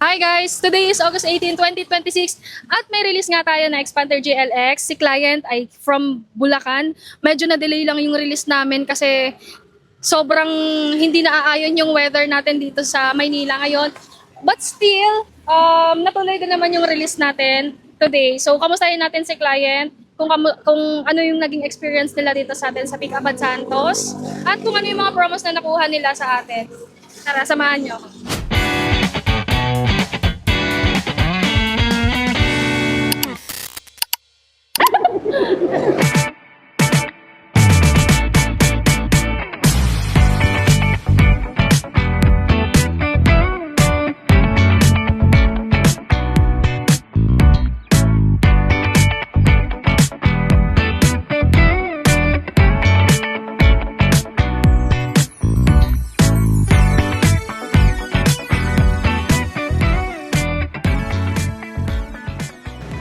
Hi guys! Today is August 18, 2026 at may release nga tayo na Xpander GLX. Si client ay from Bulacan. Medyo na-delay lang yung release namin kasi sobrang hindi naaayon yung weather natin dito sa Maynila ngayon. But still, natuloy din naman yung release natin today. So, kamustahin natin si client, kung ano yung naging experience nila dito sa atin sa Pick Abad Santos, at kung ano yung mga promos na nakuha nila sa atin. Tara, samahan nyo.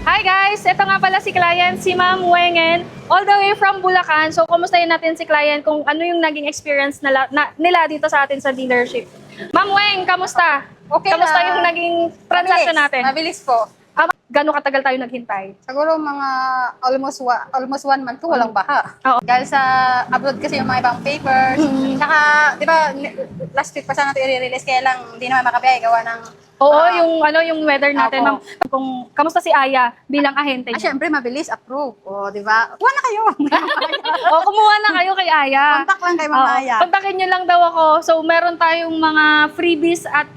Hi guys! Ito nga pala si client, si Ma'am Wengen, all the way from Bulacan. So, kumustahin natin si client kung ano yung naging experience nila dito sa atin sa dealership. Ma'am Weng, kamusta? Okay Kamusta lang. yung naging transaction natin? Mabilis po. Gano'ng katagal tayo naghintay? Siguro mga almost 1 month ko walang baha. Oo. Dahil sa abroad kasi yung mga ibang papers. Saka, di ba, last week pa sana ito i-release kaya lang hindi naman makabiyay gawa ng... Oo, yung weather natin. Opo. Ma'am, kamusta si Aya bilang ahente niyo? Syempre, mabilis, approve. O, di ba? Kuha na kayo. O, kumuha na kayo kay Aya. Contact lang kay Oo, Mamaya. kontakin nyo lang daw ako. So, meron tayong mga freebies at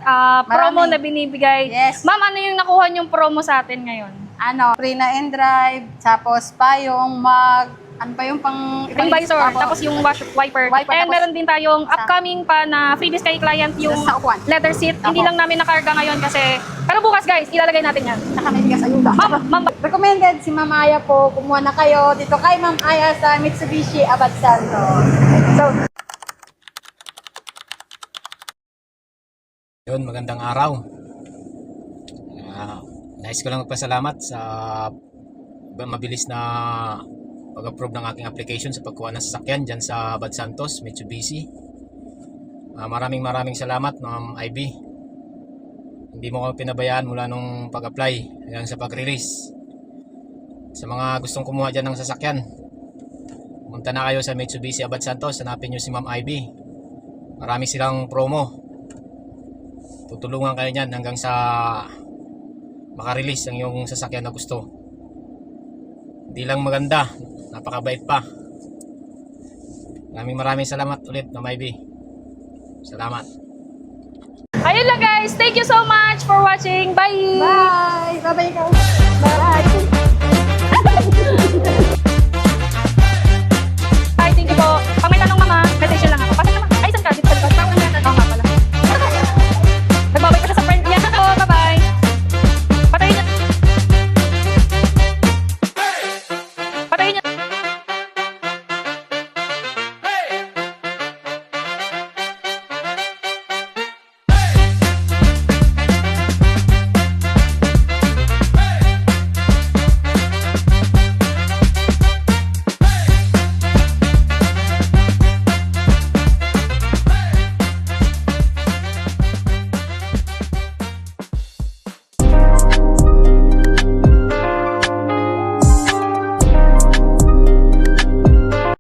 promo na binibigay. Yes. Ma'am, ano yung nakuha nyong promo sa atin ngayon? Free na drive, tapos payong, ano pa yung pang... Ring visor, tapos yung wiper. Wiper, And tapos meron din tayong upcoming pa na freebies kay client yung sa upuan. leather seat. Hindi Opo. lang namin nakarga ngayon kasi... Pero bukas guys, ilalagay natin yan. Saka may bigas ayuda. Ma'am, Recommended si Ma'am Aya po. Kumuha na kayo dito kay Ma'am Aya sa Mitsubishi Abad Santos. So, Yun, magandang araw. Nais ko lang magpasalamat sa mabilis na pag-approve ng aking application sa pagkuha ng sasakyan dyan sa Abad Santos, Mitsubishi. Maraming salamat, Ma'am Ivy. Hindi mo ako pinabayaan mula nung pag-apply hanggang sa pag-release. Sa mga gustong kumuha dyan ng sasakyan, pumunta na kayo sa Mitsubishi Abad Santos, hanapin nyo si Ma'am Ivy. Marami silang promo. Tutulungan kayo niyan hanggang sa makarelease ang yung sasakyan na gusto. Hindi lang maganda, napakabait pa. Maraming salamat ulit, Ma'am Ivy. Salamat. ayun lang guys. Thank you so much for watching. Bye! bye! Bye-bye ikaw.